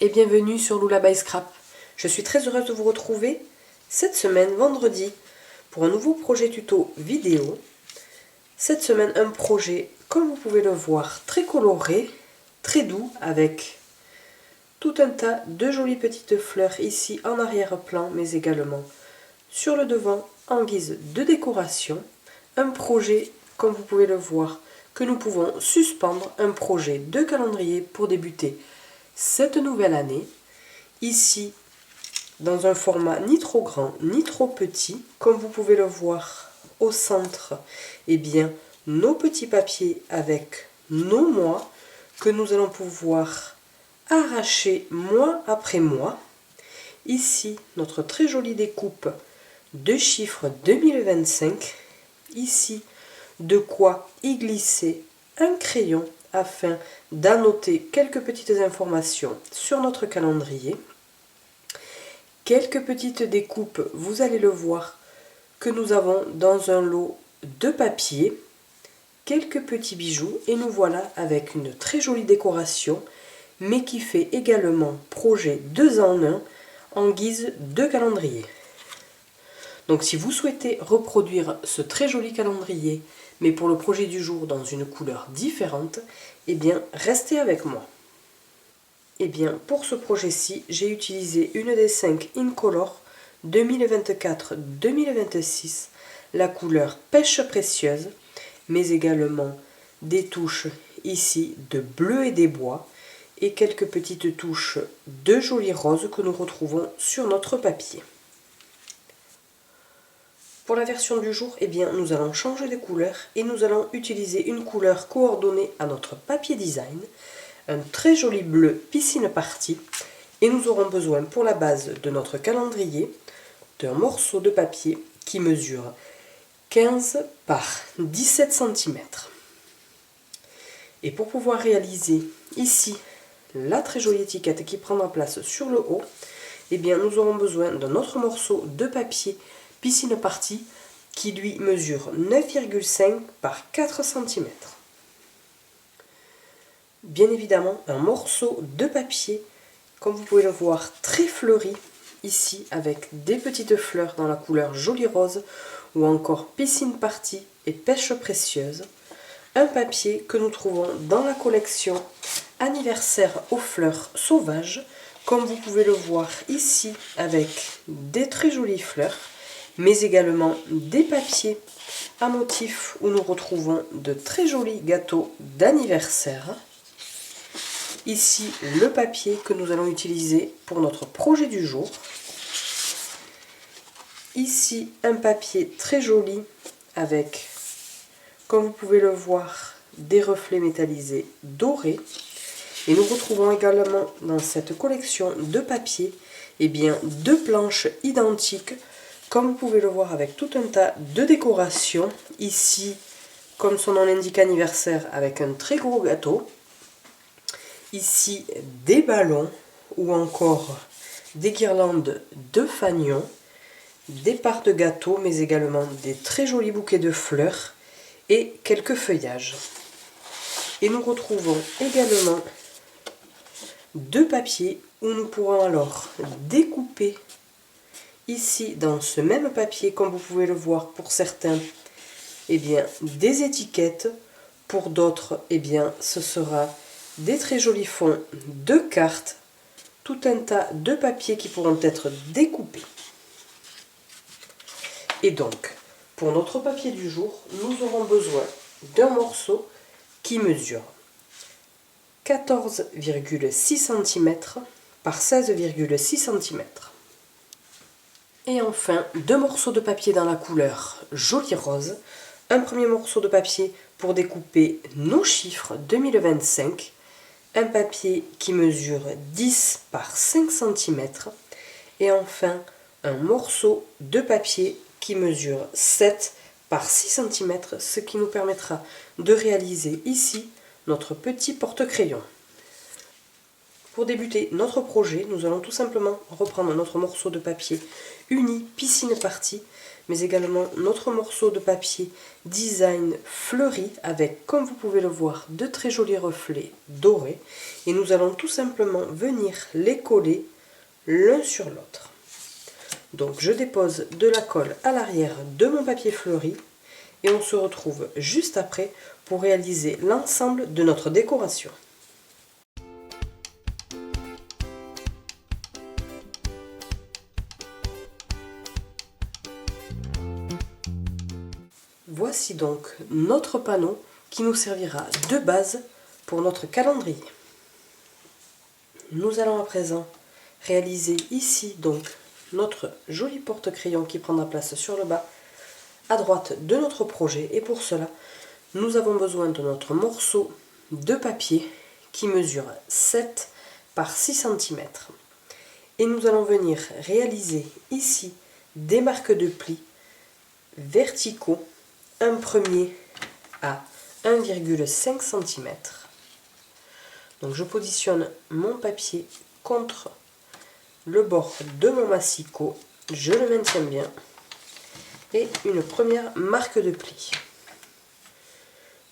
et bienvenue sur Lullaby Scrap. Je suis très heureuse de vous retrouver cette semaine, vendredi, pour un nouveau projet tuto vidéo. Cette semaine, un projet, comme vous pouvez le voir, très coloré, très doux, avec tout un tas de jolies petites fleurs ici en arrière-plan, mais également sur le devant en guise de décoration. Un projet, comme vous pouvez le voir, que nous pouvons suspendre, un projet de calendrier pour débuter cette nouvelle année. Ici, dans un format ni trop grand ni trop petit, comme vous pouvez le voir au centre, eh bien, nos petits papiers avec nos mois que nous allons pouvoir arracher mois après mois. Ici, notre très jolie découpe de chiffres 2025. Ici, de quoi y glisser un crayon afin d'annoter quelques petites informations sur notre calendrier. Quelques petites découpes, vous allez le voir, que nous avons dans un lot de papier. Quelques petits bijoux et nous voilà avec une très jolie décoration, mais qui fait également projet 2 en 1 en guise de calendrier. Donc si vous souhaitez reproduire ce très joli calendrier, mais pour le projet du jour dans une couleur différente, eh bien restez avec moi. Eh bien pour ce projet-ci, j'ai utilisé une des 5 Incolor 2024-2026, la couleur pêche précieuse, mais également des touches ici de bleu et des bois, et quelques petites touches de jolis roses que nous retrouvons sur notre papier. Pour la version du jour, eh bien, nous allons changer de couleur et nous allons utiliser une couleur coordonnée à notre papier design, un très joli bleu piscine party, et nous aurons besoin pour la base de notre calendrier d'un morceau de papier qui mesure 15 par 17 cm. Et pour pouvoir réaliser ici la très jolie étiquette qui prendra place sur le haut, eh bien, nous aurons besoin d'un autre morceau de papier piscine party qui lui mesure 9,5 par 4 cm. Bien évidemment, un morceau de papier, comme vous pouvez le voir, très fleuri, ici avec des petites fleurs dans la couleur joli rose, ou encore piscine party et pêche précieuse. Un papier que nous trouvons dans la collection anniversaire aux fleurs sauvages, comme vous pouvez le voir ici avec des très jolies fleurs, mais également des papiers à motifs où nous retrouvons de très jolis gâteaux d'anniversaire. Ici, le papier que nous allons utiliser pour notre projet du jour. Ici, un papier très joli avec, comme vous pouvez le voir, des reflets métallisés dorés. Et nous retrouvons également dans cette collection de papier, eh bien, 2 planches identiques, comme vous pouvez le voir, avec tout un tas de décorations. Ici, comme son nom l'indique, anniversaire, avec un très gros gâteau. Ici, des ballons ou encore des guirlandes de fanions, des parts de gâteaux, mais également des très jolis bouquets de fleurs et quelques feuillages. Et nous retrouvons également 2 papiers où nous pourrons alors découper ici dans ce même papier, comme vous pouvez le voir, pour certains, eh bien, des étiquettes, pour d'autres, eh bien, ce sera des très jolis fonds de cartes, tout un tas de papiers qui pourront être découpés. Et donc, pour notre papier du jour, nous aurons besoin d'un morceau qui mesure 14,6 cm par 16,6 cm. Et enfin, 2 morceaux de papier dans la couleur joli rose. Un premier morceau de papier pour découper nos chiffres 2025. Un papier qui mesure 10 par 5 cm. Et enfin, un morceau de papier qui mesure 7 par 6 cm, ce qui nous permettra de réaliser ici notre petit porte-crayon. Pour débuter notre projet, nous allons tout simplement reprendre notre morceau de papier uni piscine party, mais également notre morceau de papier design fleuri avec, comme vous pouvez le voir, de très jolis reflets dorés. Et nous allons tout simplement venir les coller l'un sur l'autre. Donc je dépose de la colle à l'arrière de mon papier fleuri et on se retrouve juste après pour réaliser l'ensemble de notre décoration. Voici donc notre panneau qui nous servira de base pour notre calendrier. Nous allons à présent réaliser ici donc notre joli porte-crayon qui prendra place sur le bas à droite de notre projet, et pour cela nous avons besoin de notre morceau de papier qui mesure 7 par 6 cm et nous allons venir réaliser ici des marques de plis verticaux, un premier à 1,5 cm. Donc je positionne mon papier contre le bord de mon massicot, je le maintiens bien, et une première marque de pli.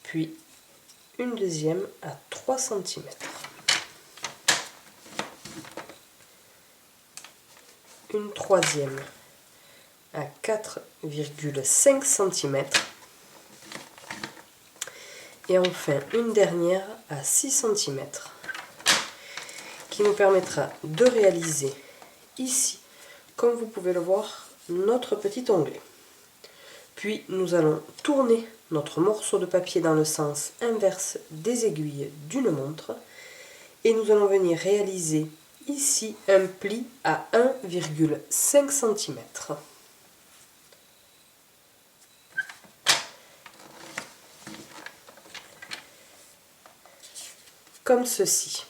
Puis une deuxième à 3 cm. Une troisième à 4,5 cm. Et enfin une dernière à 6 cm. Qui nous permettra de réaliser ici, comme vous pouvez le voir, notre petit onglet. Puis nous allons tourner notre morceau de papier dans le sens inverse des aiguilles d'une montre et nous allons venir réaliser ici un pli à 1,5 cm. Comme ceci.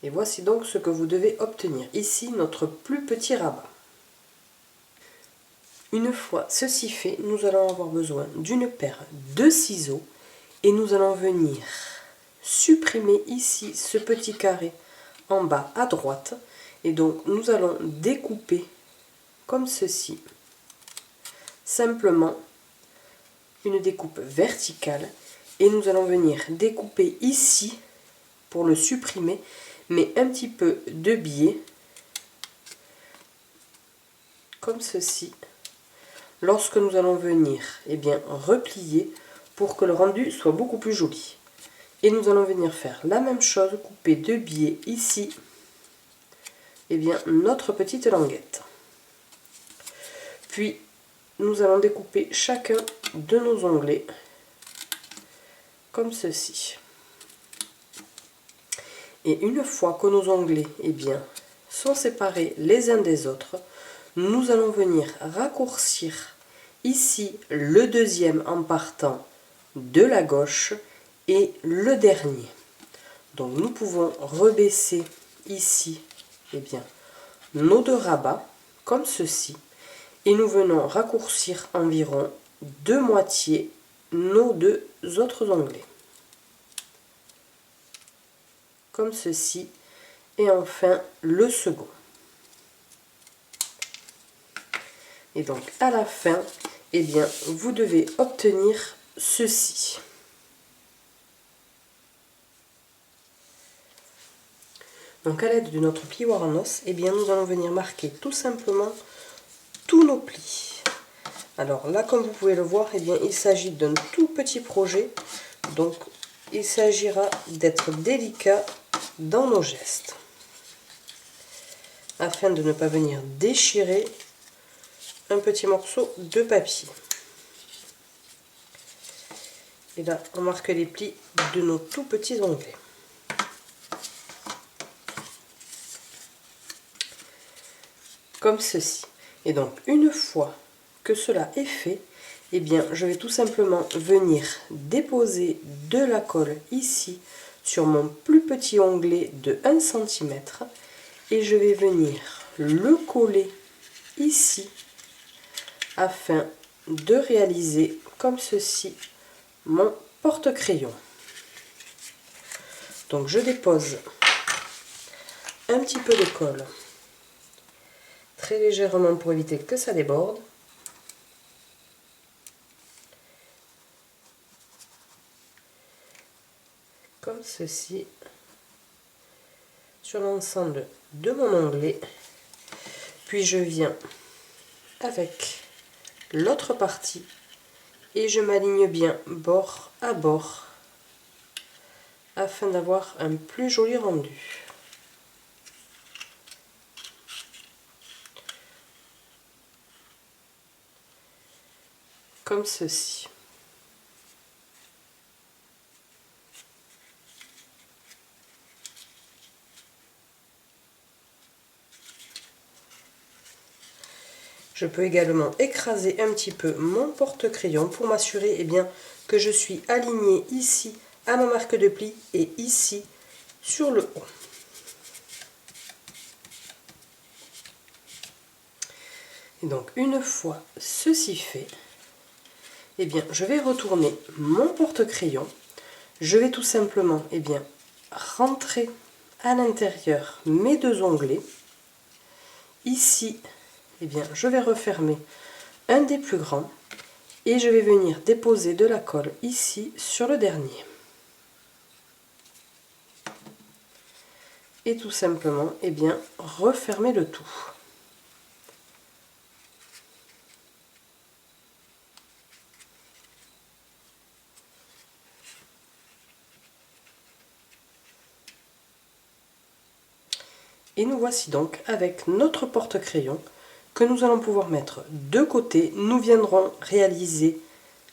Et voici donc ce que vous devez obtenir. Ici, notre plus petit rabat. Une fois ceci fait, nous allons avoir besoin d'une paire de ciseaux et nous allons venir supprimer ici ce petit carré en bas à droite. Et donc, nous allons découper comme ceci. Simplement, une découpe verticale. Et nous allons venir découper ici pour le supprimer, mais un petit peu de biais, comme ceci, lorsque nous allons venir replier pour que le rendu soit beaucoup plus joli. Et nous allons venir faire la même chose, couper de biais ici, notre petite languette. Puis, nous allons découper chacun de nos onglets, comme ceci. Et une fois que nos onglets sont séparés les uns des autres, nous allons venir raccourcir ici le deuxième en partant de la gauche et le dernier. Donc nous pouvons rebaisser ici nos deux rabats comme ceci et nous venons raccourcir environ de moitié nos deux autres onglets. Comme ceci, et enfin le second. Et donc à la fin, vous devez obtenir ceci. Donc à l'aide de notre plioir en os, nous allons venir marquer tout simplement tous nos plis. Alors là, comme vous pouvez le voir, il s'agit d'un tout petit projet, donc il s'agira d'être délicat dans nos gestes, afin de ne pas venir déchirer un petit morceau de papier. Et là, on marque les plis de nos tout petits onglets. Comme ceci. Et donc, une fois que cela est fait, je vais tout simplement venir déposer de la colle ici sur mon plus petit onglet de 1 cm et je vais venir le coller ici afin de réaliser comme ceci mon porte-crayon. Donc je dépose un petit peu de colle très légèrement pour éviter que ça déborde. Comme ceci. Sur l'ensemble de mon onglet. Puis je viens avec l'autre partie et je m'aligne bien bord à bord afin d'avoir un plus joli rendu. Comme ceci. Je peux également écraser un petit peu mon porte-crayon pour m'assurer que je suis alignée ici à ma marque de pli et ici sur le haut. Et donc une fois ceci fait, je vais retourner mon porte-crayon. Je vais tout simplement rentrer à l'intérieur mes deux onglets. Ici, je vais refermer un des plus grands et je vais venir déposer de la colle ici sur le dernier. Et tout simplement, refermer le tout. Et nous voici donc avec notre porte-crayon que nous allons pouvoir mettre de côté. Nous viendrons réaliser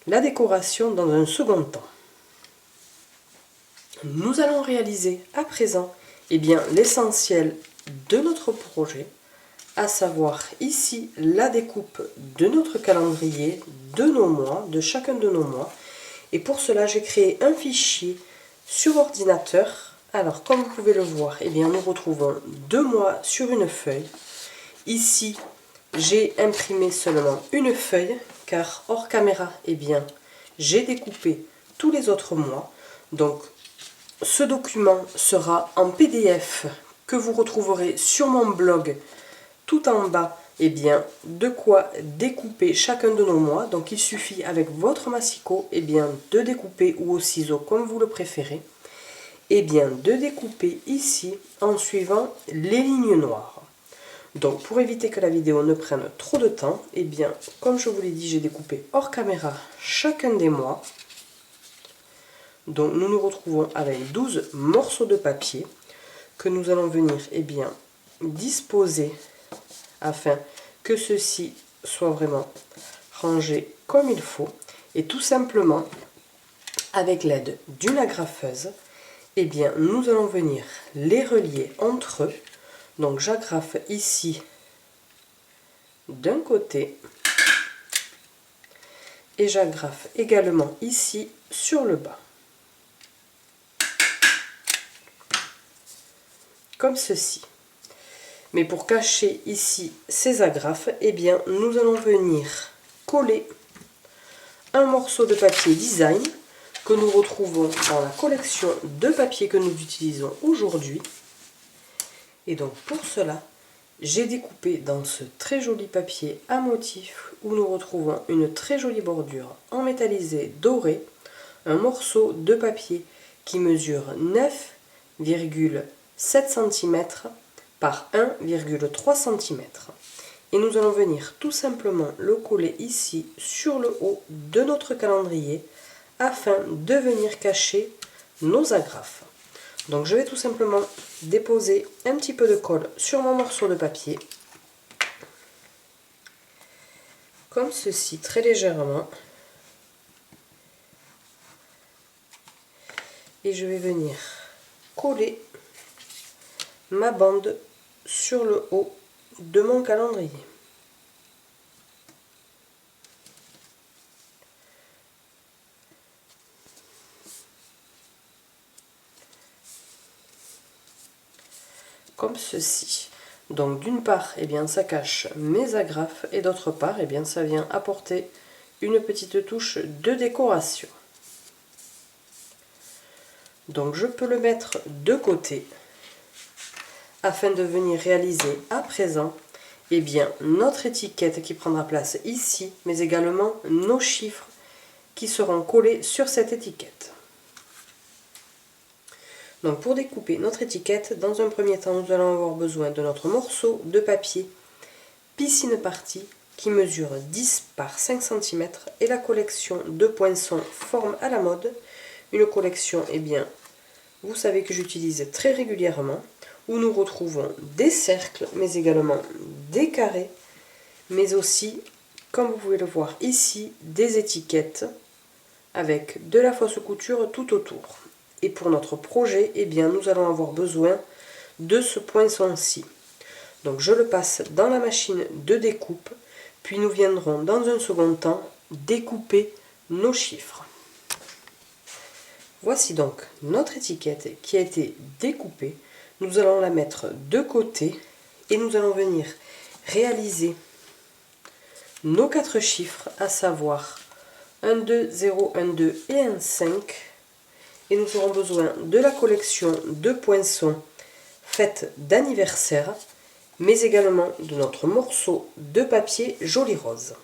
la décoration dans un second temps. Nous allons réaliser à présent l'essentiel de notre projet, à savoir ici la découpe de notre calendrier, de nos mois, de chacun de nos mois. Et pour cela, j'ai créé un fichier sur ordinateur. Alors, comme vous pouvez le voir, nous retrouvons 2 mois sur une feuille. Ici, j'ai imprimé seulement une feuille, car hors caméra, j'ai découpé tous les autres mois. Donc, ce document sera en PDF que vous retrouverez sur mon blog tout en bas. De quoi découper chacun de nos mois. Donc, il suffit avec votre massicot de découper ou au ciseau comme vous le préférez. De découper ici en suivant les lignes noires. Donc pour éviter que la vidéo ne prenne trop de temps, comme je vous l'ai dit, j'ai découpé hors caméra chacun des mois. Donc nous nous retrouvons avec 12 morceaux de papier que nous allons venir disposer afin que ceci soit vraiment rangé comme il faut. Et tout simplement, avec l'aide d'une agrafeuse, nous allons venir les relier entre eux. Donc j'agrafe ici d'un côté et j'agrafe également ici sur le bas. Comme ceci. Mais pour cacher ici ces agrafes, nous allons venir coller un morceau de papier design que nous retrouvons dans la collection de papier que nous utilisons aujourd'hui. Et donc pour cela, j'ai découpé dans ce très joli papier à motif où nous retrouvons une très jolie bordure en métallisé doré, un morceau de papier qui mesure 9,7 cm par 1,3 cm. Et nous allons venir tout simplement le coller ici sur le haut de notre calendrier afin de venir cacher nos agrafes. Donc je vais tout simplement déposer un petit peu de colle sur mon morceau de papier, comme ceci, très légèrement. Et je vais venir coller ma bande sur le haut de mon calendrier. Comme ceci. Donc d'une part, ça cache mes agrafes et d'autre part, ça vient apporter une petite touche de décoration. Donc je peux le mettre de côté afin de venir réaliser à présent eh bien, notre étiquette qui prendra place ici, mais également nos chiffres qui seront collés sur cette étiquette. Donc pour découper notre étiquette, dans un premier temps, nous allons avoir besoin de notre morceau de papier Piscine Party qui mesure 10 par 5 cm et la collection de poinçons Forme à la mode. Une collection, eh bien, vous savez que j'utilise très régulièrement, où nous retrouvons des cercles, mais également des carrés, mais aussi, comme vous pouvez le voir ici, des étiquettes avec de la fausse couture tout autour. Et pour notre projet, eh bien, nous allons avoir besoin de ce poinçon-ci. Donc je le passe dans la machine de découpe, puis nous viendrons dans un second temps découper nos chiffres. Voici donc notre étiquette qui a été découpée. Nous allons la mettre de côté et nous allons venir réaliser nos 4 chiffres, à savoir 1, 2, 0, 1, 2 et 1, 5. Et nous aurons besoin de la collection de poinçons fête d'anniversaire, mais également de notre morceau de papier Joli Rose.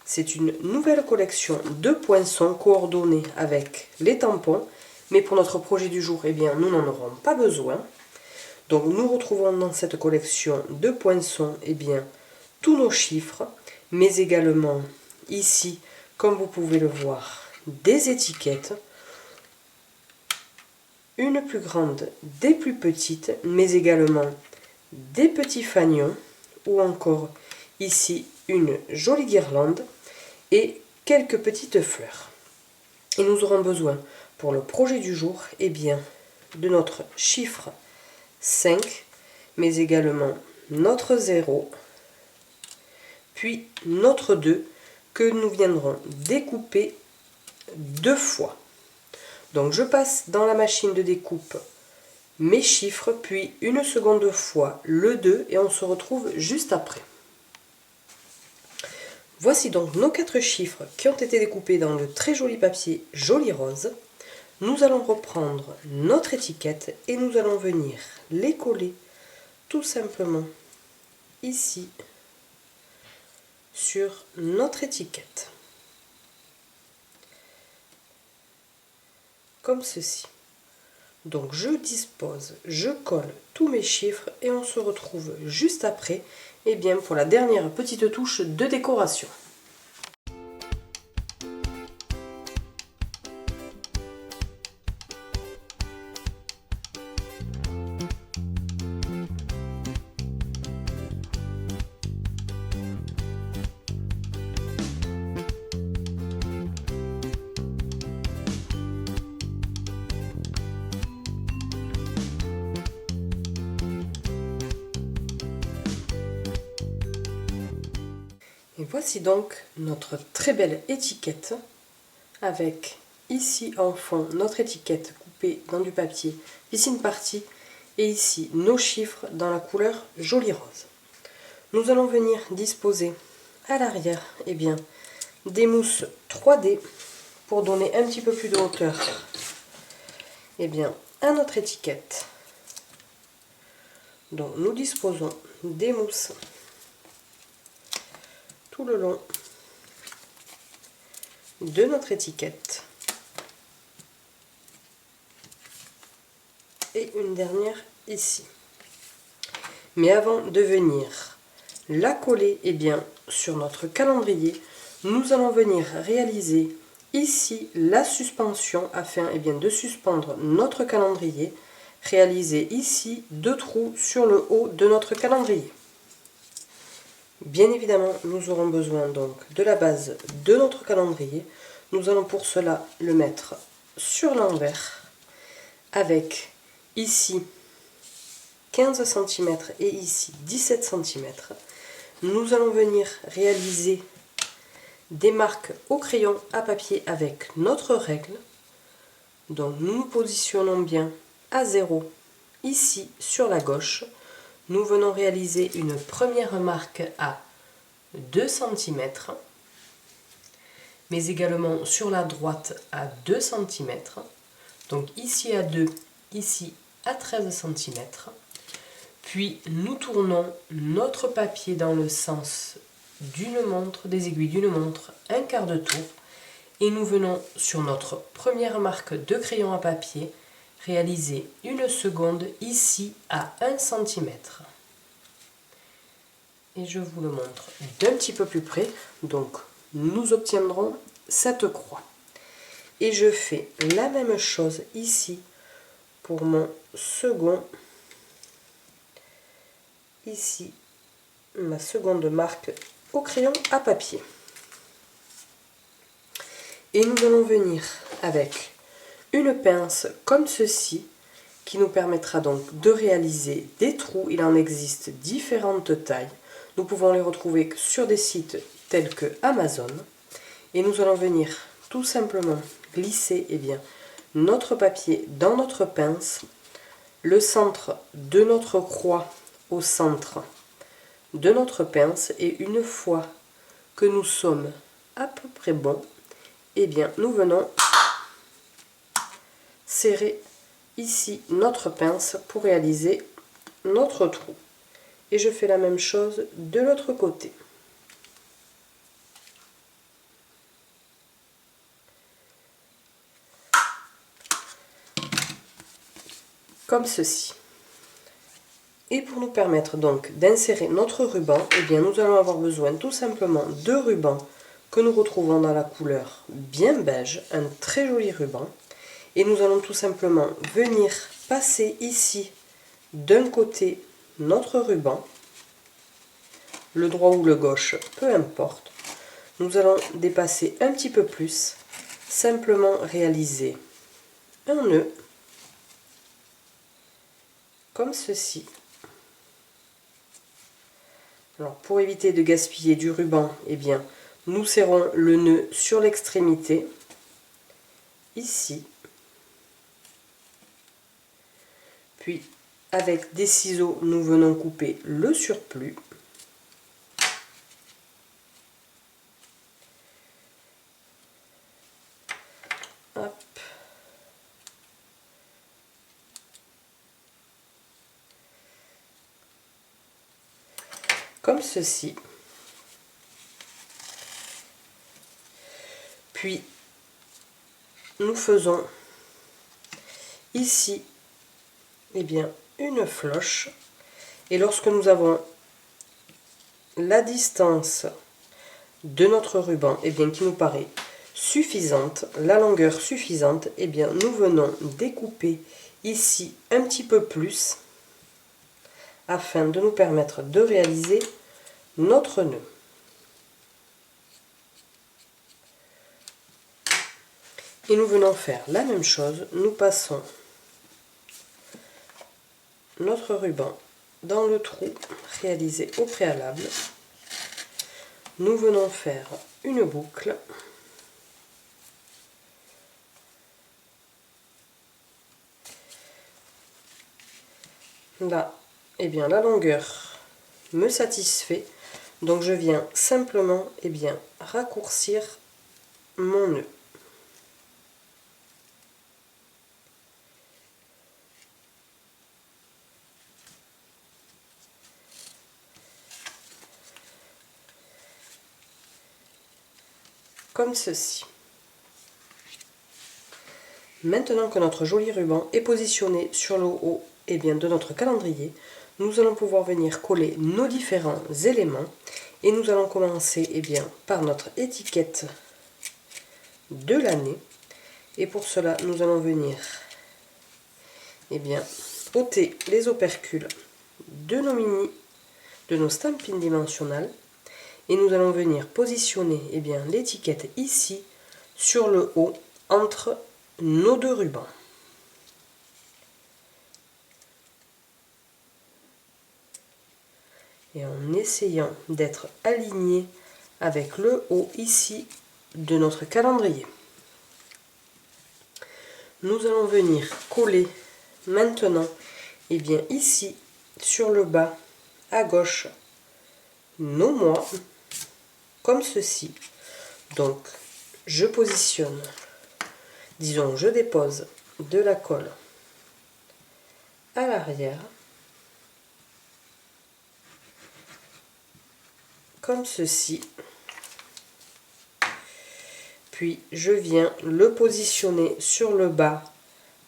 C'est une nouvelle collection de poinçons coordonnés avec les tampons, mais pour notre projet du jour, eh bien, nous n'en aurons pas besoin. Donc nous retrouvons dans cette collection de poinçons, eh bien, tous nos chiffres, mais également ici, comme vous pouvez le voir, des étiquettes, une plus grande, des plus petites, mais également des petits fanions, ou encore ici une jolie guirlande et quelques petites fleurs. Et nous aurons besoin pour le projet du jour, eh bien, de notre chiffre 5, mais également notre 0, puis notre 2 que nous viendrons découper 2 fois. Donc je passe dans la machine de découpe mes chiffres, puis une seconde fois le 2 et on se retrouve juste après. Voici donc nos 4 chiffres qui ont été découpés dans le très joli papier Joli Rose. Nous allons reprendre notre étiquette et nous allons venir les coller tout simplement ici sur notre étiquette. Comme ceci. Donc je dispose, je colle tous mes chiffres et on se retrouve juste après, et bien, pour la dernière petite touche de décoration. Et voici donc notre très belle étiquette avec ici en fond notre étiquette coupée dans du papier Piscine Party et ici nos chiffres dans la couleur Joli Rose. Nous allons venir disposer à l'arrière, eh bien, des mousses 3D pour donner un petit peu plus de hauteur, eh bien, à notre étiquette. Donc nous disposons des mousses tout le long de notre étiquette et une dernière ici. Mais avant de venir la coller, eh bien, sur notre calendrier, nous allons venir réaliser ici la suspension afin, eh bien, de suspendre notre calendrier. Réaliser ici 2 trous sur le haut de notre calendrier. Bien évidemment, nous aurons besoin donc de la base de notre calendrier. Nous allons pour cela le mettre sur l'envers avec ici 15 cm et ici 17 cm. Nous allons venir réaliser des marques au crayon à papier avec notre règle. Donc nous nous positionnons bien à 0 ici sur la gauche. Nous venons réaliser une première marque à 2 cm, mais également sur la droite à 2 cm. Donc ici à 2, ici à 13 cm. Puis nous tournons notre papier dans le sens d'une montre, des aiguilles d'une montre, un quart de tour. Et nous venons sur notre première marque de crayon à papier réaliser une seconde ici à 1 cm. Et je vous le montre d'un petit peu plus près. Donc nous obtiendrons cette croix. Et je fais la même chose ici pour mon second. Ici, ma seconde marque au crayon à papier. Et nous allons venir avec une pince comme ceci qui nous permettra donc de réaliser des trous. Il en existe différentes tailles. Nous pouvons les retrouver sur des sites tels que Amazon. Et nous allons venir tout simplement glisser notre papier dans notre pince, le centre de notre croix au centre de notre pince, et une fois que nous sommes à peu près bons, nous venons serrer ici notre pince pour réaliser notre trou. Et je fais la même chose de l'autre côté. Comme ceci. Et pour nous permettre donc d'insérer notre ruban, nous allons avoir besoin tout simplement de ruban que nous retrouvons dans la couleur bien beige, un très joli ruban. Et nous allons tout simplement venir passer ici d'un côté notre ruban, le droit ou le gauche, peu importe. Nous allons dépasser un petit peu plus, simplement réaliser un nœud, comme ceci. Alors pour éviter de gaspiller du ruban, nous serrons le nœud sur l'extrémité, ici. Puis avec des ciseaux, nous venons couper le surplus. Hop. Comme ceci. Puis nous faisons ici une floche, et lorsque nous avons la distance de notre ruban qui nous paraît suffisante, la longueur suffisante, nous venons découper ici un petit peu plus afin de nous permettre de réaliser notre nœud. Et nous venons faire la même chose, nous passons notre ruban dans le trou réalisé au préalable. Nous venons faire une boucle. Là, la longueur me satisfait, donc je viens simplement raccourcir mon nœud. Comme ceci. Maintenant que notre joli ruban est positionné sur le haut de notre calendrier, nous allons pouvoir venir coller nos différents éléments, et nous allons commencer par notre étiquette de l'année. Et pour cela, nous allons venir ôter les opercules de nos de nos stampines dimensionnelles, et nous allons venir positionner l'étiquette ici sur le haut entre nos deux rubans. Et en essayant d'être aligné avec le haut ici de notre calendrier. Nous allons venir coller maintenant ici sur le bas à gauche nos mois, comme ceci. Donc je positionne, je dépose de la colle à l'arrière, comme ceci. Puis je viens le positionner sur le bas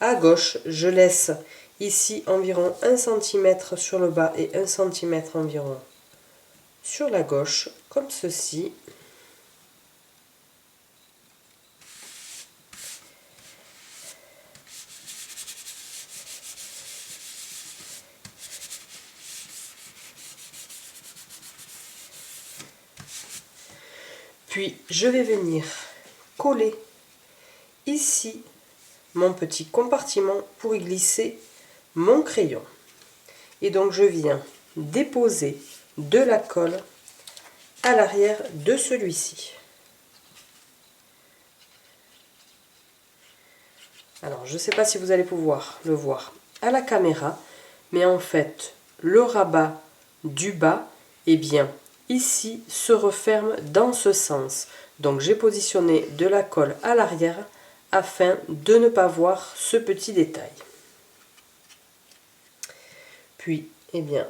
à gauche. Je laisse ici environ 1 cm sur le bas et 1 cm environ sur la gauche, comme ceci. Puis je vais venir coller ici mon petit compartiment pour y glisser mon crayon. Et donc je viens déposer de la colle à l'arrière de celui-ci. Alors je ne sais pas si vous allez pouvoir le voir à la caméra, mais en fait le rabat du bas, eh bien ici se referme dans ce sens. Donc j'ai positionné de la colle à l'arrière afin de ne pas voir ce petit détail. Puis eh bien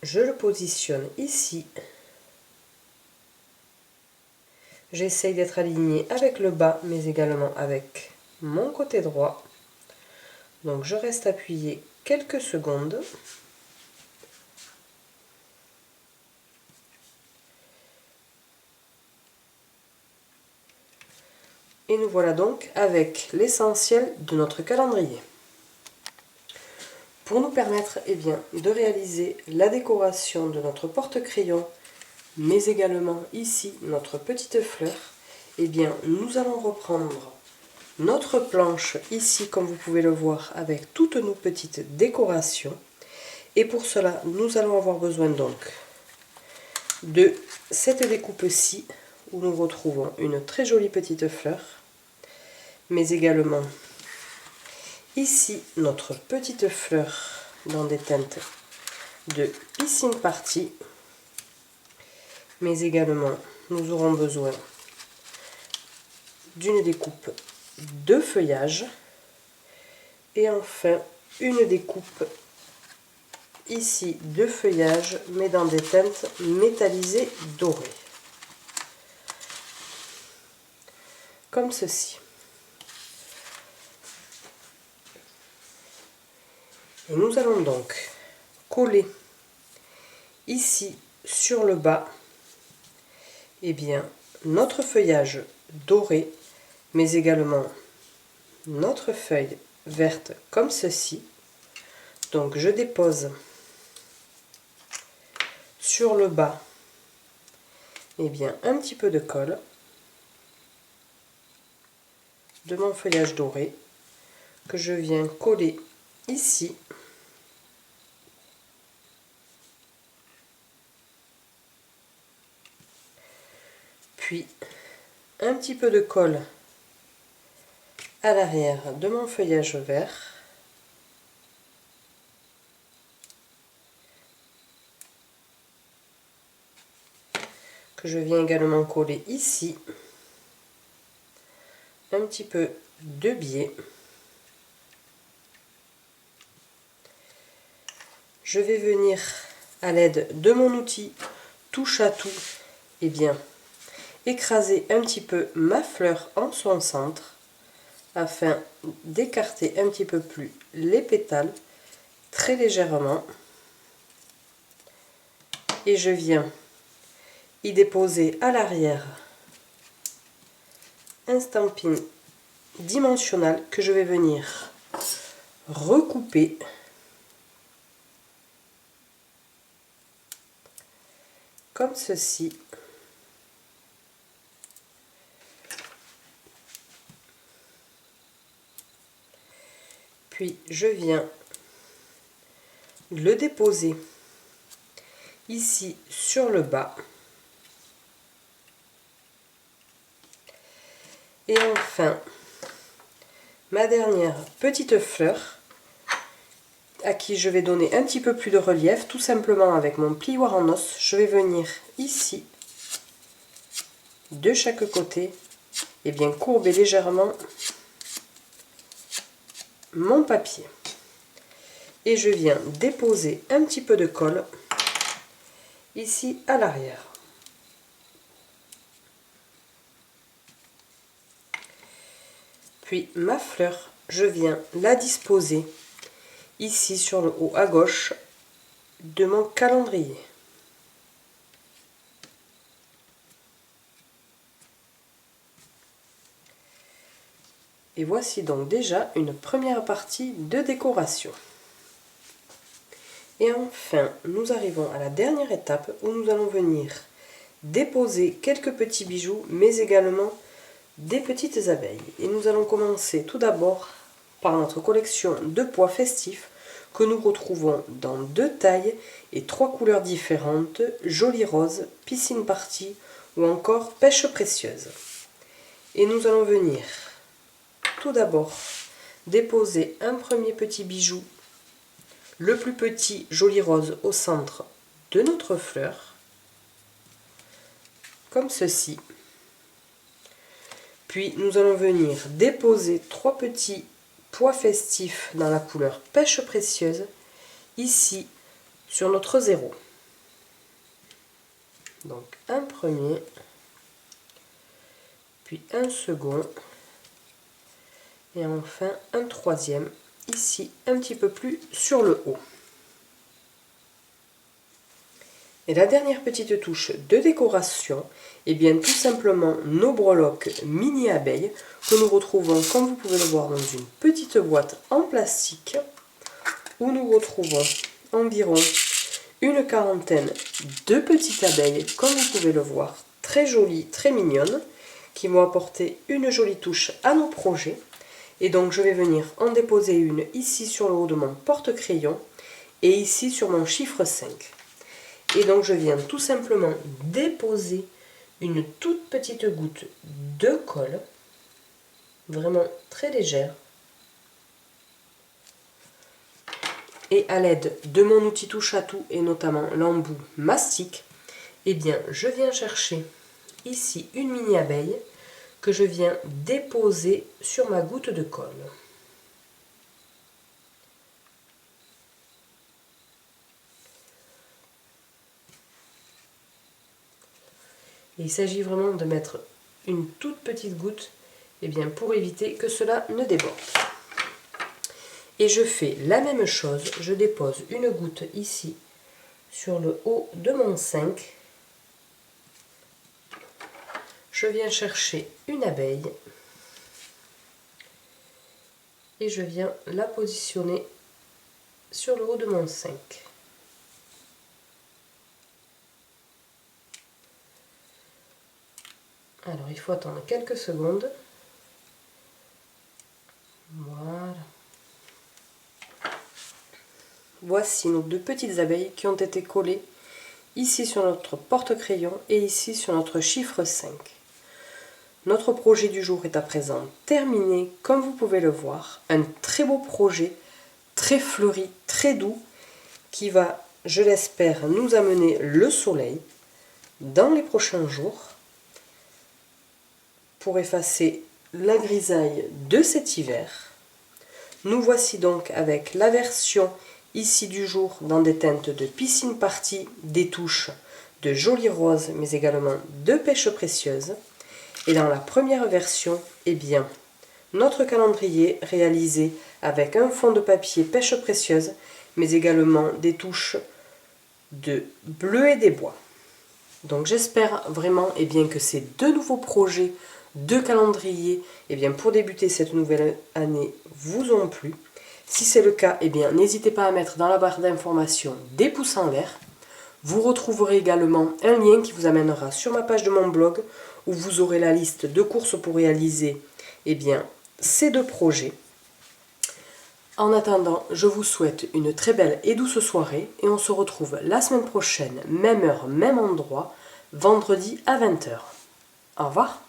je le positionne ici. J'essaye d'être aligné avec le bas mais également avec mon côté droit. Donc je reste appuyé quelques secondes. Et nous voilà donc avec l'essentiel de notre calendrier. Pour nous permettre de réaliser la décoration de notre porte-crayon, mais également ici notre petite fleur, nous allons reprendre notre planche ici, comme vous pouvez le voir, avec toutes nos petites décorations. Et pour cela, nous allons avoir besoin donc de cette découpe-ci, où nous retrouvons une très jolie petite fleur, mais également ici notre petite fleur dans des teintes de piscine party, mais également nous aurons besoin d'une découpe de feuillage et enfin une découpe ici de feuillage mais dans des teintes métallisées dorées, comme ceci. Et nous allons donc coller ici sur le bas notre feuillage doré, mais également notre feuille verte comme ceci. Donc je dépose sur le bas un petit peu de colle de mon feuillage doré que je viens coller ici. Puis un petit peu de colle à l'arrière de mon feuillage vert. Que je viens également coller ici. Un petit peu de biais. Je vais venir à l'aide de mon outil touche à tout, écraser un petit peu ma fleur en son centre afin d'écarter un petit peu plus les pétales très légèrement. Et je viens y déposer à l'arrière un stampin dimensionnel que je vais venir recouper comme ceci. Puis je viens le déposer ici sur le bas. Et enfin, ma dernière petite fleur, à qui je vais donner un petit peu plus de relief, tout simplement avec mon plioir en os, je vais venir ici, de chaque côté, courber légèrement mon papier. Et je viens déposer un petit peu de colle ici à l'arrière. Puis ma fleur, je viens la disposer ici sur le haut à gauche de mon calendrier. Et voici donc déjà une première partie de décoration. Et enfin, nous arrivons à la dernière étape où nous allons venir déposer quelques petits bijoux, mais également des petites abeilles. Et nous allons commencer tout d'abord par notre collection de pois festifs que nous retrouvons dans 2 tailles et 3 couleurs différentes, joli rose, piscine party ou encore pêche précieuse. Et nous allons venir tout d'abord déposer un premier petit bijou, le plus petit joli rose au centre de notre fleur, comme ceci. Puis nous allons venir déposer 3 petits pois festifs dans la couleur pêche précieuse, ici sur notre 0. Donc un premier, puis un second, et enfin un troisième, ici un petit peu plus sur le haut. Et la dernière petite touche de décoration, et bien tout simplement nos breloques mini abeilles que nous retrouvons, comme vous pouvez le voir, dans une petite boîte en plastique où nous retrouvons environ une quarantaine de petites abeilles, comme vous pouvez le voir, très jolies, très mignonnes, qui vont apporter une jolie touche à nos projets. Et donc je vais venir en déposer une ici sur le haut de mon porte-crayon et ici sur mon chiffre 5. Et donc je viens tout simplement déposer une toute petite goutte de colle, vraiment très légère. Et à l'aide de mon outil touche à tout et notamment l'embout mastic, eh bien je viens chercher ici une mini abeille que je viens déposer sur ma goutte de colle. Et il s'agit vraiment de mettre une toute petite goutte, eh bien, pour éviter que cela ne déborde. Et je fais la même chose, je dépose une goutte ici sur le haut de mon 5. Je viens chercher une abeille et je viens la positionner sur le haut de mon 5. Alors il faut attendre quelques secondes. Voilà. Voici nos 2 petites abeilles qui ont été collées ici sur notre porte-crayon et ici sur notre chiffre 5. Notre projet du jour est à présent terminé, comme vous pouvez le voir. Un très beau projet, très fleuri, très doux, qui va, je l'espère, nous amener le soleil dans les prochains jours pour effacer la grisaille de cet hiver. Nous voici donc avec la version ici du jour dans des teintes de piscine party, des touches de joli rose mais également de pêche précieuse. Et dans la première version, eh bien, notre calendrier réalisé avec un fond de papier pêche précieuse mais également des touches de bleu et des bois. Donc j'espère vraiment eh bien, que ces 2 nouveaux projets de calendrier eh bien, pour débuter cette nouvelle année vous ont plu. Si c'est le cas, eh bien, n'hésitez pas à mettre dans la barre d'informations des pouces en l'air. Vous retrouverez également un lien qui vous amènera sur ma page de mon blog où vous aurez la liste de courses pour réaliser eh bien, ces 2 projets. En attendant, je vous souhaite une très belle et douce soirée et on se retrouve la semaine prochaine, même heure, même endroit, vendredi à 20 h. Au revoir.